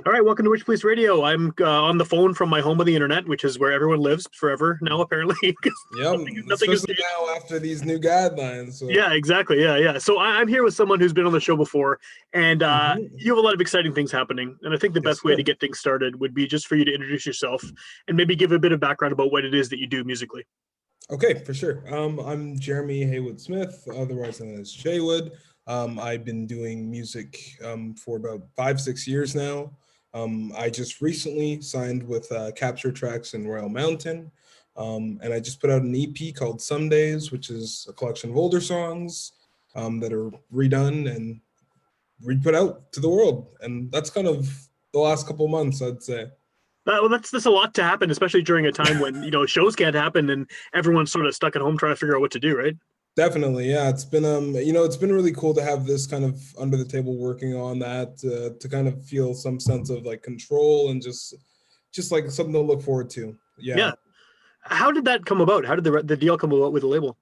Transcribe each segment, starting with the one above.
All right, welcome to Witchpolice Radio. I'm on the phone from my home on the internet, which is where everyone lives forever now, apparently. 'Cause Yep, nothing has especially changed. now after these new guidelines. So. Yeah, exactly. Yeah. So I'm here with someone who's been on the show before, and you have a lot of exciting things happening. And I think the Yes, best way to sir. get things started would be just for you to introduce yourself and maybe give a bit of background about what it is that you do musically. Okay, for sure. I'm Jeremy Haywood Smith, otherwise known as JayWood. I've been doing music for about 5, 6 years now. I just recently signed with Capture Tracks in Royal Mountain, and I just put out an EP called Some Days, which is a collection of older songs that are redone and re-put out to the world. And that's kind of the last couple months, I'd say. Well, that's a lot to happen, especially during a time when shows can't happen and everyone's sort of stuck at home trying to figure out what to do, right? Definitely, yeah. It's been it's been really cool to have this kind of under the table working on that to kind of feel some sense of like control and just like something to look forward to. Yeah. Yeah. How did that come about? How did the deal come about with the label?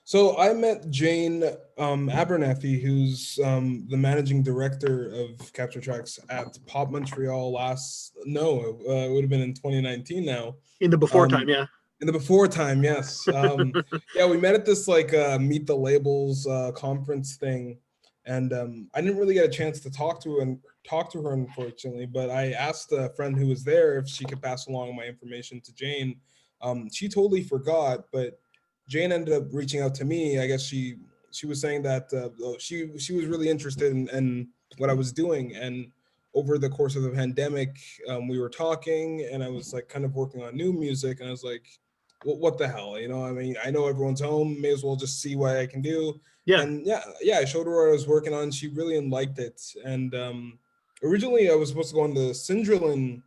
So I met Jane Abernethy, who's the managing director of Capture Tracks at Pop Montreal it would have been in 2019 now. In the before time, yeah. In the before time, yes. Yeah, we met at this like Meet the Labels conference thing, and I didn't really get a chance to talk to her unfortunately. But I asked a friend who was there if she could pass along my information to Jane. She totally forgot, but Jane ended up reaching out to me. I guess she was saying that she was really interested in what I was doing, and over the course of the pandemic, we were talking, and I was like kind of working on new music, and I was like, what the hell, I mean, I know everyone's home, may as well just see what I can do. Yeah. And yeah, I showed her what I was working on. She really liked it. And originally I was supposed to go on the Syndrolin,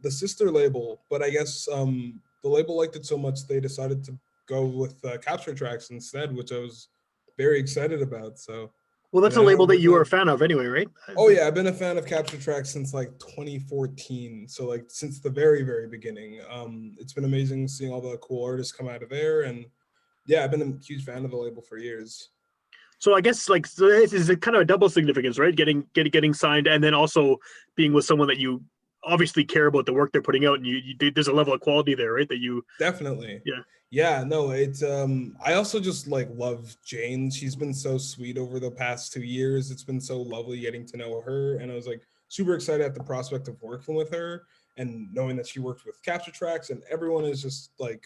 the sister label, but I guess the label liked it so much they decided to go with Capture Tracks instead, which I was very excited about. So Well, that's a I know label it that worked you were a out. fan of anyway, right? Oh yeah, I've been a fan of Capture Tracks since like 2014. So like since the very, very beginning. It's been amazing seeing all the cool artists come out of there. And yeah, I've been a huge fan of the label for years. So I guess so this is a kind of a double significance, right? Getting signed and then also being with someone that you obviously care about the work they're putting out, and there's a level of quality there, right? That you Definitely. yeah. Yeah, no, it's I also just like love Jane. She's been so sweet over the past 2 years. It's been so lovely getting to know her. And I was like super excited at the prospect of working with her and knowing that she worked with Capture Tracks, and everyone is just like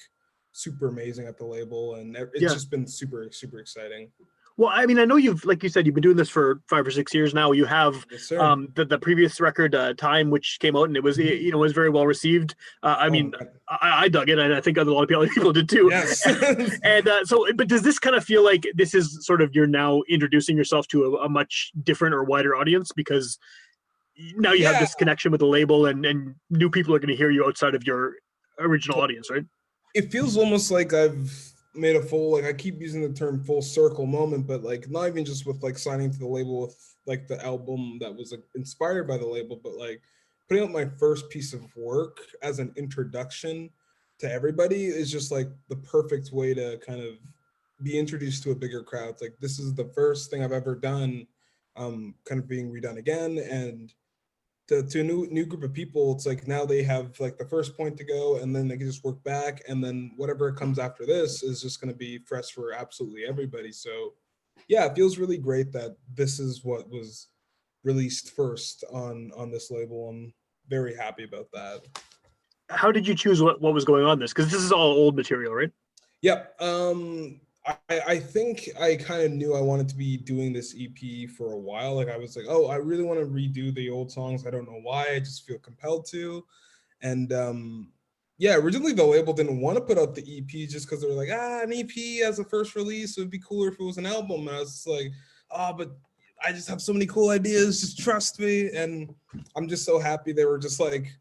super amazing at the label, and it's Yeah. just been super, super exciting. Well, I mean, I know like you said, you've been doing this for 5 or 6 years now. You have Yes, sir. the previous record, Time, which came out and it was was very well received. I Oh mean, my God. I dug it, and I think a lot of other people did too. Yes. And but does this kind of feel like this is sort of you're now introducing yourself to a much different or wider audience because now you have Yeah. this connection with the label, and new people are going to hear you outside of your original audience, right? It feels almost like I've made a full, like I keep using the term full circle moment, but like not even just with like signing to the label with like the album that was like inspired by the label, but like putting out my first piece of work as an introduction to everybody is just like the perfect way to kind of be introduced to a bigger crowd. Like this is the first thing I've ever done, kind of being redone again, and to a new group of people, it's like now they have like the first point to go, and then they can just work back, and then whatever comes after this is just going to be fresh for absolutely everybody. So yeah, it feels really great that this is what was released first on this label. I'm very happy about that. How did you choose what was going on this? Because this is all old material, right? Yep. I think I kind of knew I wanted to be doing this EP for a while. Like I was like, oh, I really want to redo the old songs. I don't know why. I just feel compelled to. And yeah, originally the label didn't want to put out the EP just because they were like, an EP as a first release, it would be cooler if it was an album. And I was just like, oh, but I just have so many cool ideas. Just trust me. And I'm just so happy they were just like,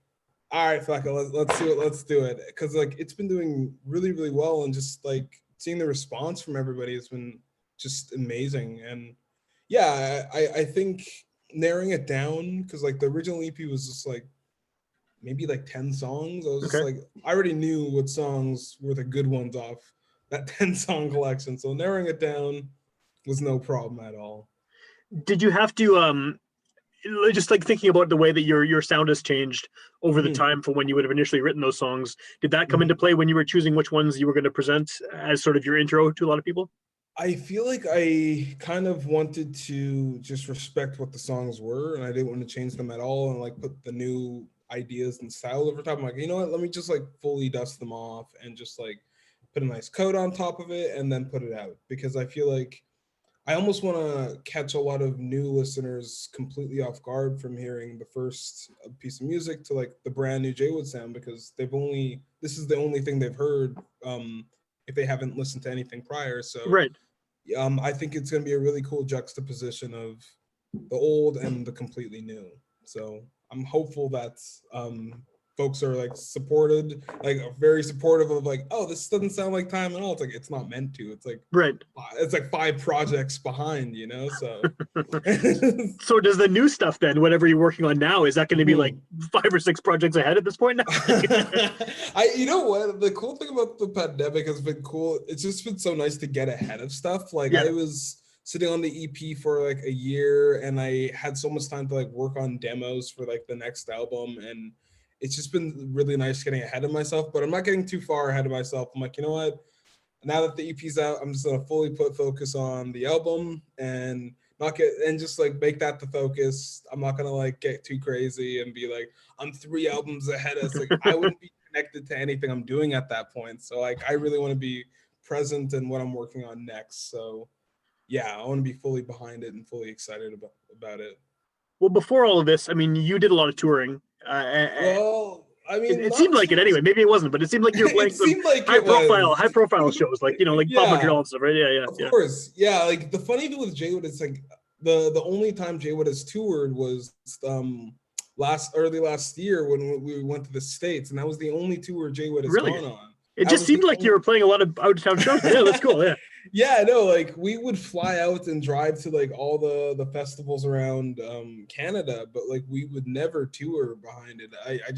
all right, fuck it, let's do it. Let's do it. Because like it's been doing really, really well, and just like seeing the response from everybody has been just amazing. And yeah, I think narrowing it down, because like the original EP was just like maybe like 10 songs. I was just Okay. like, I already knew what songs were the good ones off that 10-song collection. So narrowing it down was no problem at all. Did you have to just like thinking about the way that your sound has changed over the Mhm, time from when you would have initially written those songs. Did that come into mhm. play when you were choosing which ones you were going to present as sort of your intro to a lot of people? I feel like I kind of wanted to just respect what the songs were, and I didn't want to change them at all, and like put the new ideas and style over top. I'm like, you know what? Let me just like fully dust them off and just like put a nice coat on top of it, and then put it out because I feel like I almost want to catch a lot of new listeners completely off guard from hearing the first piece of music to like the brand new JayWood sound because this is the only thing they've heard if they haven't listened to anything prior. So Right. I think it's going to be a really cool juxtaposition of the old and the completely new. So I'm hopeful that folks are like supported, like very supportive of like, oh, this doesn't sound like time at all. It's like it's not meant to. Right. It's like 5 projects behind, you know. So So does the new stuff then, whatever you're working on now, is that going to be like Mhm. 5 or 6 projects ahead at this point now? You know what? The cool thing about the pandemic has been cool. It's just been so nice to get ahead of stuff. Like Yeah. I was sitting on the EP for like a year and I had so much time to like work on demos for like the next album. And it's just been really nice getting ahead of myself, but I'm not getting too far ahead of myself. I'm like, you know what? Now that the EP's out, I'm just gonna fully put focus on the album and not get and just like make that the focus. I'm not gonna like get too crazy and be like, I'm 3 albums ahead. It's like I wouldn't be connected to anything I'm doing at that point. So like I really want to be present in what I'm working on next. So yeah, I want to be fully behind it and fully excited about it. Well, before all of this, I mean, you did a lot of touring. Well, I It, mean, it seemed not like it too. anyway. Maybe it wasn't, but it seemed like you were It playing some seemed like it high was. profile shows, like Pop Yeah. Montreal and stuff, right? Yeah, yeah, Of yeah. course, yeah. Like the funny thing with JayWood is like the only time JayWood has toured was early last year when we went to the States, and that was the only tour JayWood has Really, gone on. it That just was the seemed like you only. were playing a lot of out of town shows. Yeah, that's cool. Yeah. Yeah, no, like we would fly out and drive to like all the festivals around Canada, but like we would never tour behind it.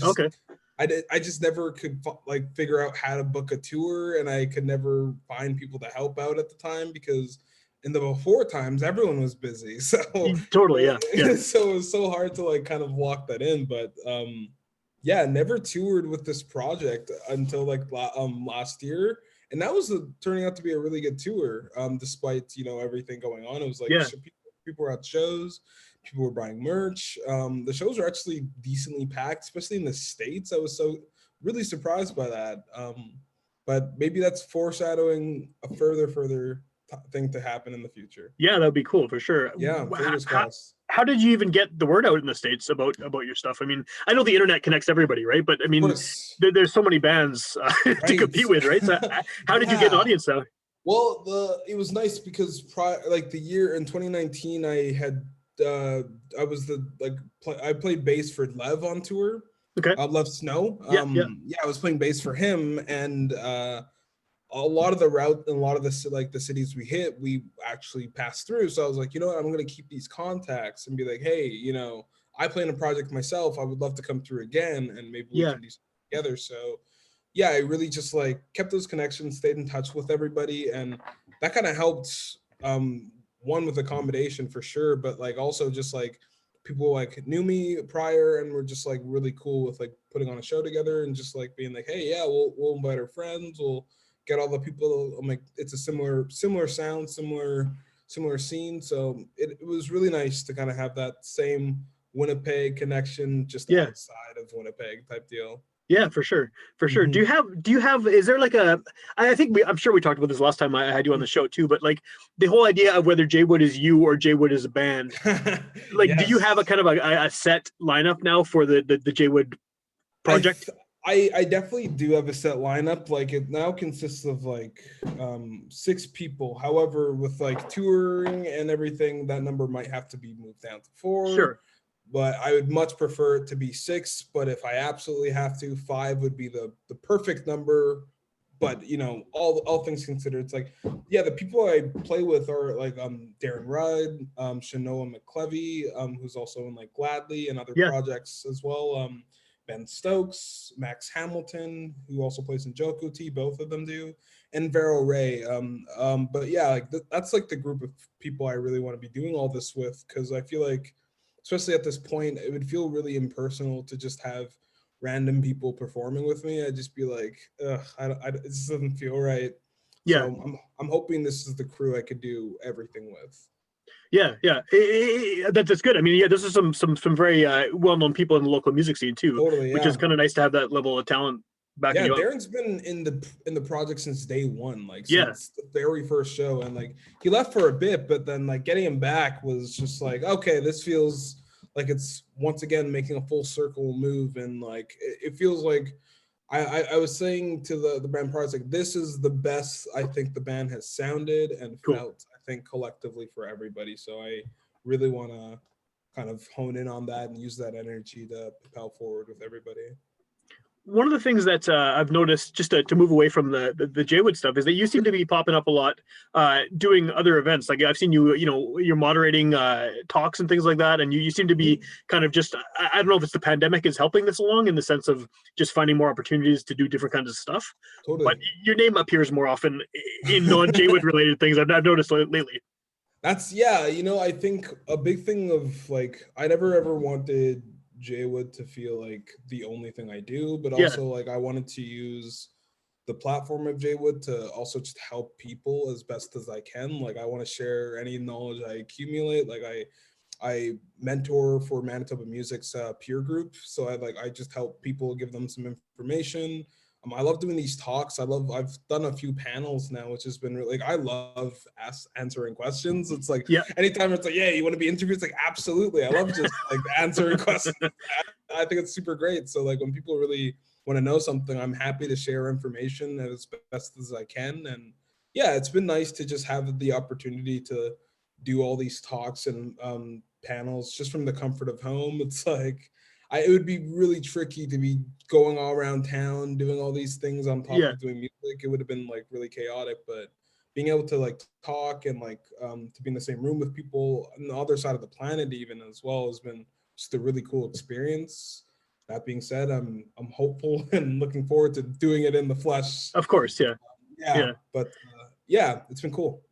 Okay. I just never could like figure out how to book a tour, and I could never find people to help out at the time because in the before times everyone was busy. So Totally. Yeah. Yeah. so it was so hard to like kind of lock that in. But yeah, never toured with this project until like last year, and that was turning out to be a really good tour. Despite everything going on, it was like Yeah. people were at shows, people were buying merch. The shows were actually decently packed, especially in the States. I was so really surprised by that. But maybe that's foreshadowing a further thing to happen in the future. Yeah, that would be cool for sure. Yeah, fingers crossed. How did you even get the word out in the States about your stuff? I mean, I know the internet connects everybody, right? But I Of mean, course, there's so many bands to right? compete with, right? So how did you get an Yeah. audience out? Well, it was nice because like the year in 2019, I had I was I played bass for Lev on tour. Okay. Lev Snow. Yeah. Yeah. Yeah, I was playing bass for him, and a lot of the route and a lot of the cities we hit, we actually passed through. So I was like, you know what, I'm gonna keep these contacts and be like, hey, I play in a project myself. I would love to come through again, and maybe we Yeah. can do something together. So yeah, I really just like kept those connections, stayed in touch with everybody, and that kind of helped. One with accommodation for sure, but like also just like people like knew me prior and were just like really cool with like putting on a show together and just like being like, hey, yeah, we'll invite our friends, we'll get all the people. I'm like, it's a similar sound, similar scene, so it was really nice to kind of have that same Winnipeg connection just Yeah. outside of Winnipeg type deal. Yeah, for sure, for sure. Mhm. Do you have? Is there like a? I think I'm sure we talked about this last time I had you on the show too. But like the whole idea of whether JayWood is you or JayWood is a band. Like, do you have a Yes. kind of a set lineup now for the JayWood I project? I definitely do have a set lineup. Like it now consists of like 6 people. However, with like touring and everything, that number might have to be moved down to 4. Sure. But I would much prefer it to be 6. But if I absolutely have to, 5 would be the perfect number. But all things considered, it's like, yeah, the people I play with are like Darren Rudd, Shanoa McClevey, who's also in like Gladly and other Yeah. projects as well. Ben Stokes, Max Hamilton, who also plays in Joko T, both of them do, and Vero Ray. But yeah, like that's like the group of people I really want to be doing all this with, because I feel like especially at this point, it would feel really impersonal to just have random people performing with me. I'd just be like, ugh, it just doesn't feel right. Yeah. So I'm hoping this is the crew I could do everything with. Yeah, yeah, that's good. I mean, yeah, this is some very well-known people in the local music scene too, Totally, which is yeah. kind of nice to have that level of talent backing Yeah, you up. Darren's been in the project since day one, like Yeah, since the very first show, and like he left for a bit, but then like getting him back was just like, okay, this feels like it's once again making a full circle move, and like it feels like I was saying to the band prior, like this is the best I think the band has sounded and cool. felt, I think collectively for everybody. So I really want to kind of hone in on that and use that energy to propel forward with everybody. One of the things that I've noticed, just to move away from the JayWood stuff, is that you seem to be popping up a lot, doing other events. Like I've seen you, you're moderating talks and things like that, and you seem to be kind of just, I don't know if it's the pandemic is helping this along in the sense of just finding more opportunities to do different kinds of stuff, but Totally. your name appears more often in non-JayWood related things. I've noticed lately. That's yeah, I think a big thing of like I never ever wanted JayWood to feel like the only thing I do, but Yeah, also like I wanted to use the platform of JayWood to also just help people as best as I can. Like I want to share any knowledge I accumulate. Like I mentor for Manitoba Music's peer group, so I just help people, give them some information. I love doing these talks. I've done a few panels now, which has been really like I love answering questions. It's like yeah, anytime it's like, yeah, you want to be interviewed? It's like absolutely. I love just like answering questions. I think it's super great. So like when people really want to know something, I'm happy to share information as best as I can. And yeah, it's been nice to just have the opportunity to do all these talks and panels just from the comfort of home. It's like it would be really tricky to be going all around town doing all these things on top yeah. of doing music. It would have been like really chaotic, but being able to like talk and like to be in the same room with people on the other side of the planet even as well has been just a really cool experience. That being said, I'm hopeful and looking forward to doing it in the flesh. Of course, yeah, Yeah, yeah. but yeah, it's been cool.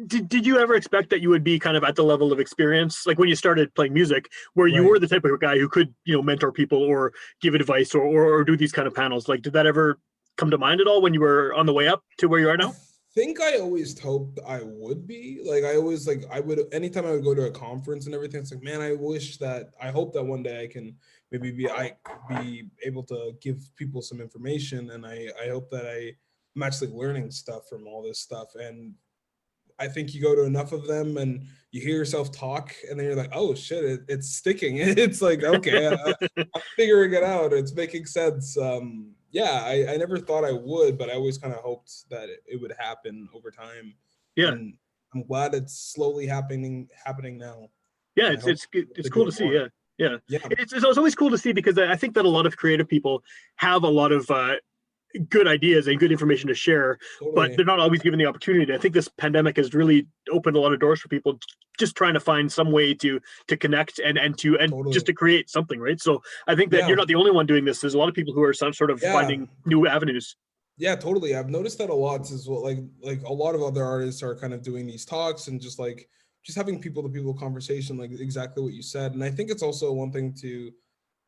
Did you ever expect that you would be kind of at the level of experience, like when you started playing music, where you Right. were the type of guy who could, mentor people or give advice or do these kind of panels? Like, did that ever come to mind at all when you were on the way up to where you are I now? think I always hoped I would be. Like I always like I would anytime I would go to a conference and everything, it's like, man, I hope that one day I can maybe be able to give people some information, and I hope that I'm actually learning stuff from all this stuff. And I think you go to enough of them and you hear yourself talk, and then you're like, oh shit, it's sticking. It's like, okay, I'm figuring it out. It's making sense. Yeah, I never thought I would, but I always kind of hoped that it would happen over time. Yeah, And I'm glad it's slowly happening now. yeah. And I It's hope it's to it's do cool it to see. more. Yeah, yeah. Yeah, It's always cool to see because I think that a lot of creative people have a lot of good ideas and good information to share, but totally. they're not always given the opportunity. I think this pandemic has really opened a lot of doors for people just trying to find some way to connect and just Totally. to create something, right? So I think that you're Yeah. not the only one doing this. There's a lot of people who are some sort of Yeah. finding new avenues. Yeah, totally. I've noticed that a lot as well. Like a lot of other artists are kind of doing these talks and just having people to people conversation, like exactly what you said. And I think it's also one thing to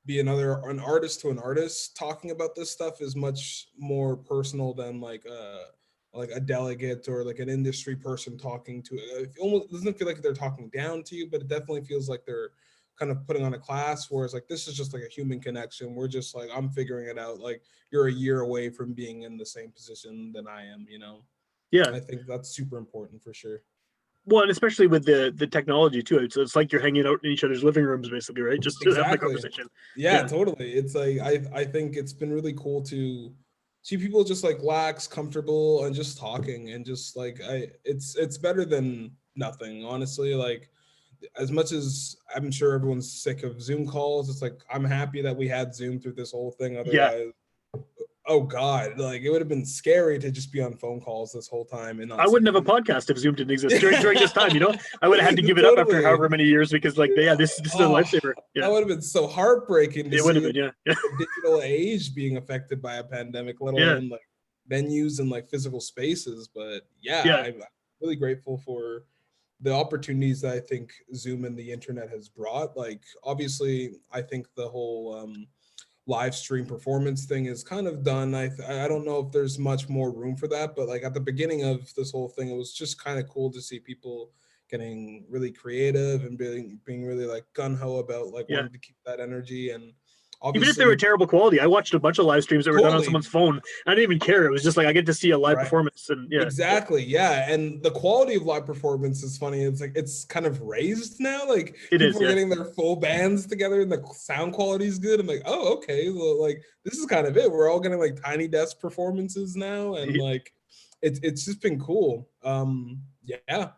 be an artist to an artist talking about this stuff is much more personal than like a delegate or like an industry person talking to it. It almost doesn't feel like they're talking down to you, but it definitely feels like they're kind of putting on a class. Whereas like this is just like a human connection. We're just like I'm figuring it out. Like you're a year away from being in the same position than I am. Yeah. I think that's super important for sure. Well, and especially with the technology too. It's like you're hanging out in each other's living rooms, basically, right? Just having a Exactly. conversation. Yeah, Yeah. totally. It's like I think it's been really cool to see people just like lax, comfortable, and just talking and just like it's better than nothing, honestly. Like as much as I'm sure everyone's sick of Zoom calls, it's like I'm happy that we had Zoom through this whole thing. Yeah. Otherwise, oh God, like it would have been scary to just be on phone calls this whole time and I not see wouldn't have a people. podcast if Zoom didn't exist during this time. I would have had to give it up after Totally. however many years because, like, yeah, this is a Oh, lifesaver. that Yeah, would have been so heartbreaking to it would have see been. Yeah, the digital age being affected by a pandemic, let yeah, alone like venues and like physical spaces. But yeah, yeah. I'm really grateful for the opportunities that I think Zoom and the internet has brought. Like obviously, I think the whole live stream performance thing is kind of done. I don't know if there's much more room for that, but like at the beginning of this whole thing, it was just kind of cool to see people getting really creative and being really like gun ho about like Yeah. wanting to keep that energy. And Even if they were obviously, terrible quality, I watched a bunch of live streams that were done on totally someone's phone. I didn't even care. It was just like I get to see a live right. performance, and yeah, Exactly. Yeah. And the quality of live performance is funny. It's like it's kind of raised now. Like it is. people are Yeah, getting their full bands together and the sound quality is good. I'm like, oh, okay. Well, like this is kind of it. We're all getting like tiny desk performances now. And like it's just been cool. Yeah.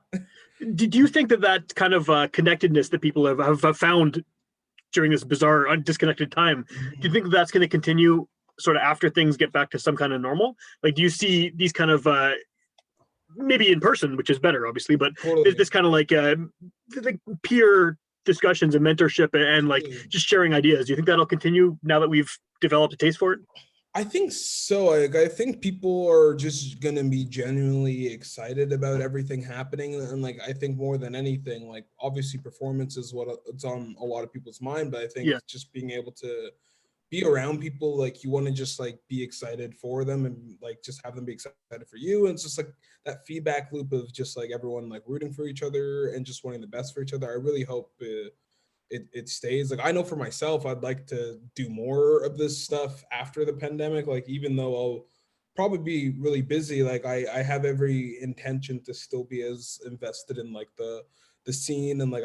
Did you think that that kind of connectedness that people have found during this bizarre, disconnected time, do you think that's going to continue sort of after things get back to some kind of normal? Like, do you see these kind of maybe in person, which is better, obviously, but Totally. this kind of like peer discussions and mentorship and like just sharing ideas? Do you think that'll continue now that we've developed a taste for it? I think so. Like, I think people are just gonna be genuinely excited about everything happening, and like I think more than anything, like obviously performance is what it's on a lot of people's mind. But I think Yeah, just being able to be around people, like you want to just like be excited for them and like just have them be excited for you. And it's just like that feedback loop of just like everyone like rooting for each other and just wanting the best for each other. I really hope it stays. Like I know for myself, I'd like to do more of this stuff after the pandemic. Like even though I'll probably be really busy, like I have every intention to still be as invested in like the scene. And like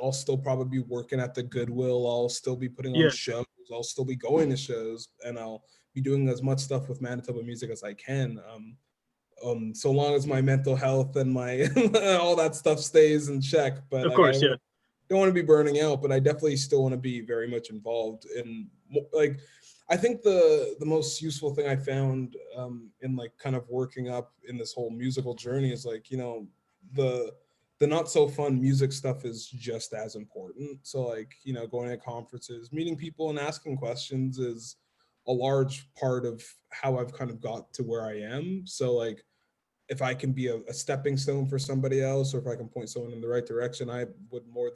I'll still probably be working at the Goodwill. I'll still be putting on yeah. shows. I'll still be going to shows, and I'll be doing as much stuff with Manitoba music as I can. So long as my mental health and my all that stuff stays in check. But Of like course, yeah. don't want to be burning out, but I definitely still want to be very much involved in like I think the most useful thing I found in like kind of working up in this whole musical journey is like, you know, the the not so fun music stuff is just as important. So like, you know, going to conferences, meeting people and asking questions is a large part of how I've kind of got to where I am. So like if I can be a stepping stone for somebody else, or if I can point someone in the right direction, I would more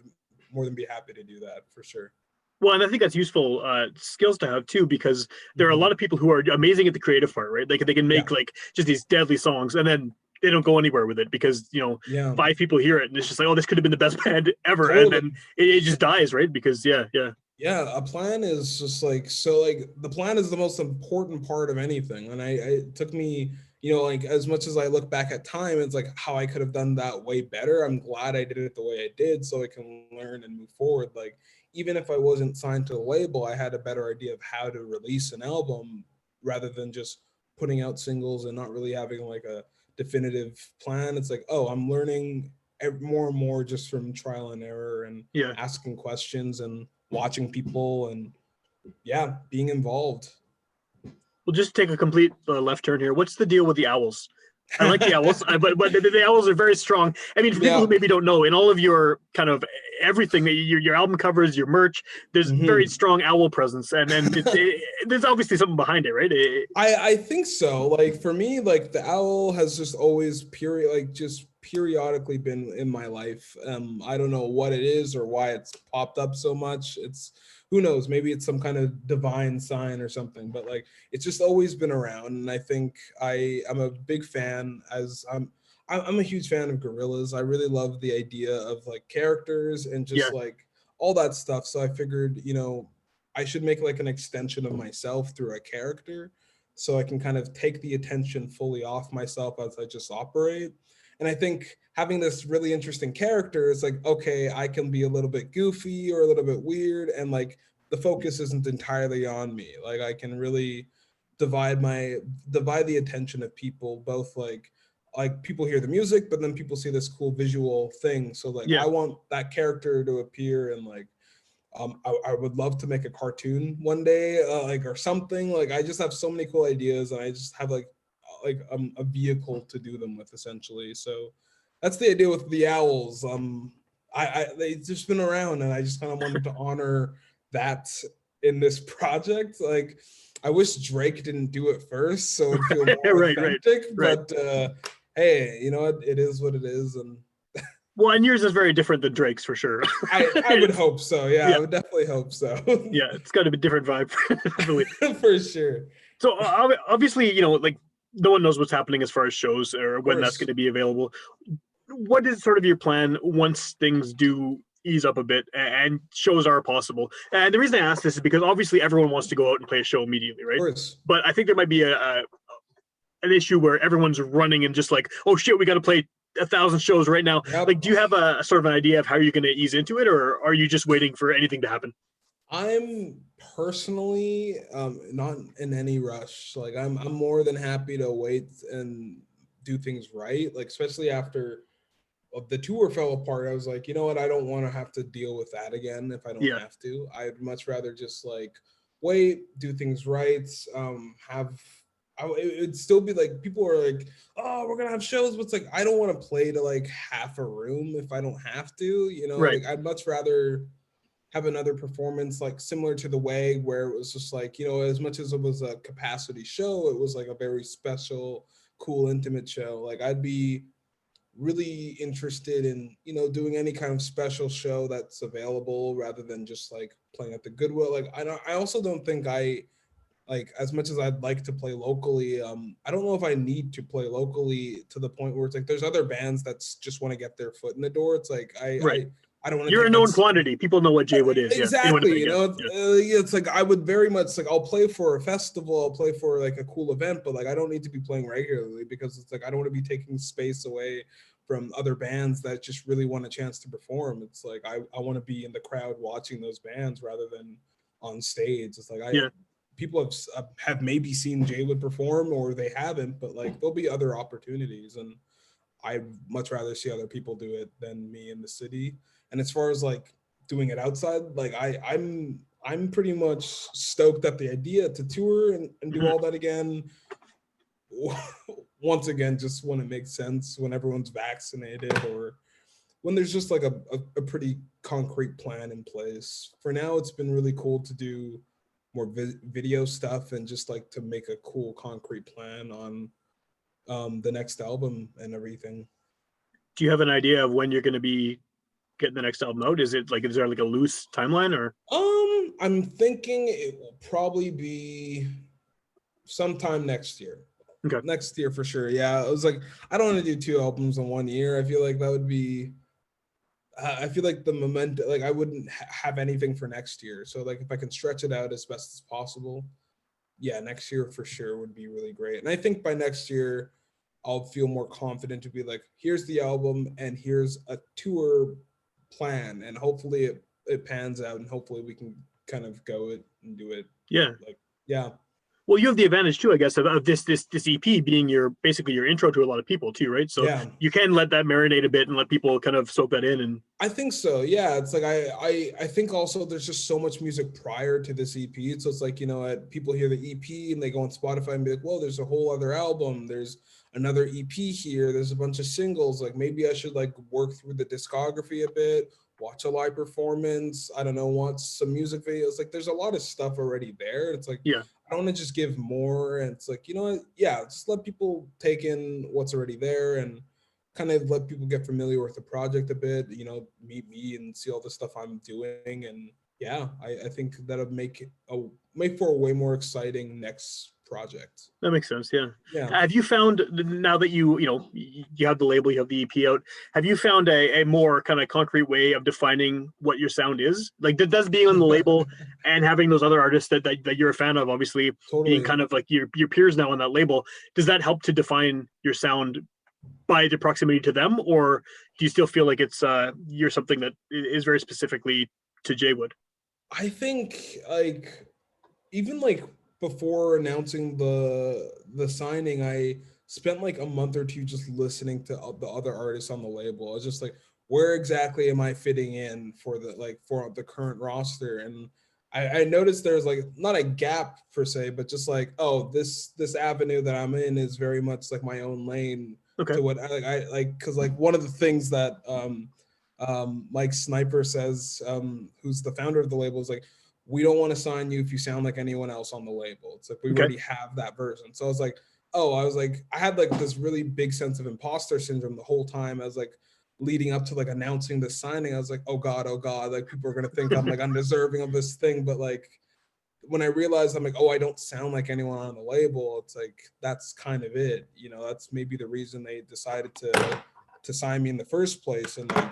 than be happy to do that for sure. Well, and I think that's useful skills to have too, because there are a Mhm. lot of people who are amazing at the creative part, right? They can Yeah, make like just these deadly songs, and then they don't go anywhere with it because yeah, five people hear it, and it's just like, oh, this could have been the best band ever, and totally. then it just dies, right? Because yeah, yeah, Yeah, a plan is just like so. Like the plan is the most important part of anything, and it took me, you know, like as much as I look back at time, it's like how I could have done that way better. I'm glad I did it the way I did, so I can learn and move forward. Like even if I wasn't signed to the label, I had a better idea of how to release an album rather than just putting out singles and not really having like a definitive plan. It's like, oh, I'm learning more and more just from trial and error and yeah. asking questions and watching people and yeah, being involved. We'll just take a complete left turn here. What's the deal with the owls? I like the owls, but the owls are very strong. I mean, for people Yeah. who maybe don't know, in all of your kind of everything that your album covers, your merch, there's very Mhm. strong owl presence, and there's obviously something behind it, right? I think so. Like for me, like the owl has just always just periodically been in my life. I don't know what it is or why it's popped up so much. It's who knows, maybe it's some kind of divine sign or something, but like it's just always been around. And I think I'm a big fan as I'm a huge fan of gorillas. I really love the idea of like characters and Yeah, just like all that stuff. So I figured, you know, I should make like an extension of myself through a character so I can kind of take the attention fully off myself as I just operate. And I think having this really interesting character is like, okay, I can be a little bit goofy or a little bit weird, and like the focus isn't entirely on me. Like I can really divide my divide the attention of people, both like people hear the music, but then people see this cool visual thing. So like yeah. I want that character to appear and like I would love to make a cartoon one day, like or something. Like I just have so many cool ideas, and I just have a vehicle to do them with, essentially. So that's the idea with the owls. They've just been around, and I just kind of wanted to honor that in this project. Like I wish Drake didn't do it first, so it'd feel more Right, right, authentic. right. But hey, you know what? It is what it is, and Well, and yours is very different than Drake's for sure. I would hope so. Yeah, Yeah, I would definitely hope so. yeah, it's got a bit different vibe, definitely. For sure. So obviously, like no one knows what's happening as far as shows or Of when that's going course. to be available. What is sort of your plan once things do ease up a bit and shows are possible? And the reason I ask this is because obviously everyone wants to go out and play a show immediately, Of right? course. But I think there might be an issue where everyone's running and just like, oh shit, we got to play 1,000 shows right now. Like, Yep. do you have a sort of an idea of how you're going to ease into it, or are you just waiting for anything to happen? I'm personally not in any rush. Like I'm more than happy to wait and do things right. Like especially after the tour fell apart, I was like, you know what? I don't want to have to deal with that again if I don't Yeah, have to. I'd much rather just like wait, do things right. Have it'd still be like people are like, oh, we're gonna have shows, but it's like I don't want to play to like half a room if I don't have to. You know, right. like I'd much rather have another performance like similar to the way where it was just like, as much as it was a capacity show, it was like a very special, cool, intimate show. Like I'd be really interested in, doing any kind of special show that's available rather than just like playing at the Goodwill. Like I also don't think I like as much as I'd like to play locally, I don't know if I need to play locally to the point where it's like there's other bands that just want to get their foot in the door. It's like Right. I don't want to You're a take that known quantity. People know what JayWood is. Yeah, in exactly. Winnipeg. Yeah, yeah, Yeah, it's like I would very much like I'll play for a festival, I'll play for like a cool event, but like I don't need to be playing regularly because it's like I don't want to be taking space away from other bands that just really want a chance to perform. It's like I want to be in the crowd watching those bands rather than on stage. It's like yeah. people have maybe seen JayWood perform or they haven't, but like there'll be other opportunities, and I'd much rather see other people do it than me in the city. And as far as like doing it outside, like I'm pretty much stoked at the idea to tour and do Mhm. all that again. Once again, just when it makes sense, when everyone's vaccinated or when there's just like a pretty concrete plan in place. For now, it's been really cool to do more video stuff and just like to make a cool concrete plan on the next album and everything. Do you have an idea of when you're going to be getting the next album out? Is there like a loose timeline or? I'm thinking it will probably be sometime next year. Okay. Next year for sure. Yeah, I was like, I don't want to do two albums in 1 year. I feel like that would be. I feel like the momentum, like I wouldn't have anything for next year. So like if I can stretch it out as best as possible, yeah, next year for sure would be really great. And I think by next year, I'll feel more confident to be like, here's the album and here's a tour plan, and hopefully it pans out, and hopefully we can kind of go it and do it. Yeah. Like, yeah, Well, you have the advantage too, I guess, of this EP being your basically your intro to a lot of people too, right? So yeah. you can let that marinate a bit and let people kind of soak that in. And I think so. Yeah, it's like I think also there's just so much music prior to this EP. So it's like, people hear the EP and they go on Spotify and be like, "Whoa, there's a whole other album. There's another EP here. There's a bunch of singles. Like maybe I should like work through the discography a bit, watch a live performance. I don't know, watch some music videos. Like there's a lot of stuff already there. It's like yeah, I don't want to just give more. And it's like, what? Yeah, just let people take in what's already there and kind of let people get familiar with the project a bit, meet me and see all the stuff I'm doing. And yeah, I think that'll make for a way more exciting next project. that makes sense. Yeah. Yeah. Have you found now that you have the label, you have the EP out, have you found a more kind of concrete way of defining what your sound is? Like does being on the label and having those other artists that you're a fan of, obviously being Totally. kind of like your peers now on that label, does that help to define your sound by the proximity to them, or do you still feel like it's you're something that is very specifically to JayWood? I think like even like before announcing the signing, I spent like a month or two just listening to the other artists on the label. I was just like, where exactly am I fitting in for the current roster? And I noticed there's like not a gap per se, but just like, oh, this avenue that I'm in is very much like my own lane Okay. to what I like, because like one of the things that Mike Sniper says, who's the founder of the label, is like, we don't want to sign you if you sound like anyone else on the label. It's like we Okay. already have that version. So I was like, I had like this really big sense of imposter syndrome the whole time. I was like, leading up to like announcing the signing, I was like, oh God, like people are gonna think I'm like undeserving of this thing. But like when I realized I'm like, oh, I don't sound like anyone on the label, it's like that's kind of it. That's maybe the reason they decided to sign me in the first place. And like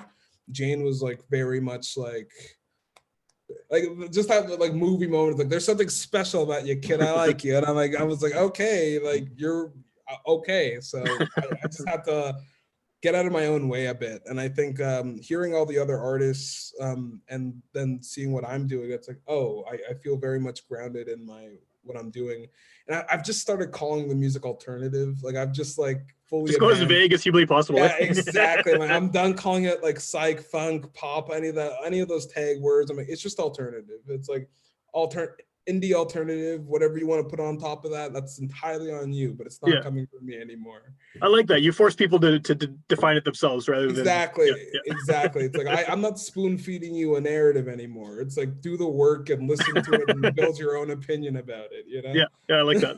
Jane was like very much like just have like movie moments, like there's something special about you, kid. I like you. And I was like, okay, like you're okay. So I just have to get out of my own way a bit. And I think hearing all the other artists and then seeing what I'm doing, it's like, oh, I feel very much grounded in what I'm doing. And I've just started calling the music alternative. Like I've just like fully just go as vague as humanly possible. Yeah, exactly. Like I'm done calling it like psych, funk, pop, any of those tag words. I'm like, it's just alternative. It's like indie alternative, whatever you want to put on top of that, that's entirely on you, but it's not coming from me anymore. I like that. You force people to define it themselves rather than exactly. It's like I'm not spoon feeding you a narrative anymore. It's like do the work and listen to it and build your own opinion about it. Yeah, I like that.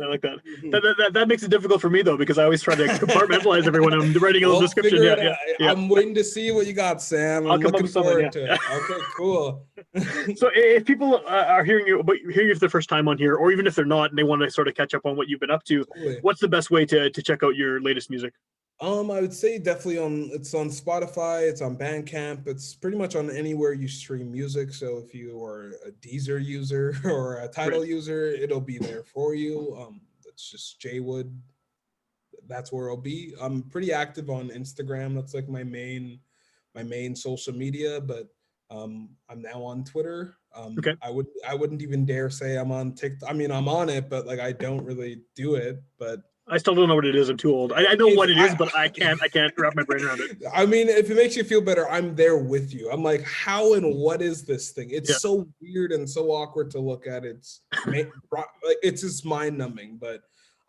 That makes it difficult for me though, because I always try to compartmentalize everyone. I'm writing a little description. I'm waiting to see what you got, Sam. I'm looking forward to it. Okay, cool. So if people are hearing you for the first time on here, or even if they're not and they want to sort of catch up on what you've been up to, what's the best way to check out your latest music? I would say definitely it's on Spotify, it's on Bandcamp, it's pretty much on anywhere you stream music. So if you are a Deezer user or a Tidal user, it'll be there for you. It's just JayWood. That's where it'll be. I'm pretty active on Instagram. That's like my main social media, but I'm now on Twitter. Okay. I wouldn't even dare say I'm on TikTok. I mean, I'm on it, but like I don't really do it. But I still don't know what it is. I'm too old. I know what it is, but I can't wrap my brain around it. I mean, if it makes you feel better, I'm there with you. I'm like, how and what is this thing? It's so weird and so awkward to look at. It's just mind numbing, but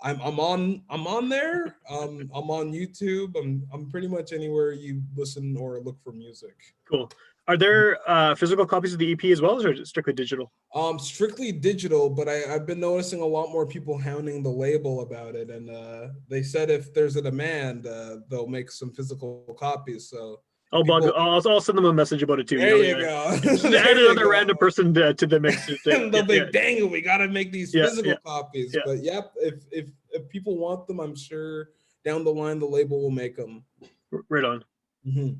I'm on there. I'm on YouTube. I'm pretty much anywhere you listen or look for music. Cool. Are there physical copies of the EP as well, or is it strictly digital? Strictly digital, but I've been noticing a lot more people hounding the label about it, and they said if there's a demand, they'll make some physical copies. So I'll send them a message about it too. There you go. Just add another random person to the mix. They'll be dang it, we gotta make these physical copies. Yeah. But if people want them, I'm sure down the line the label will make them. Right on. Mm-hmm.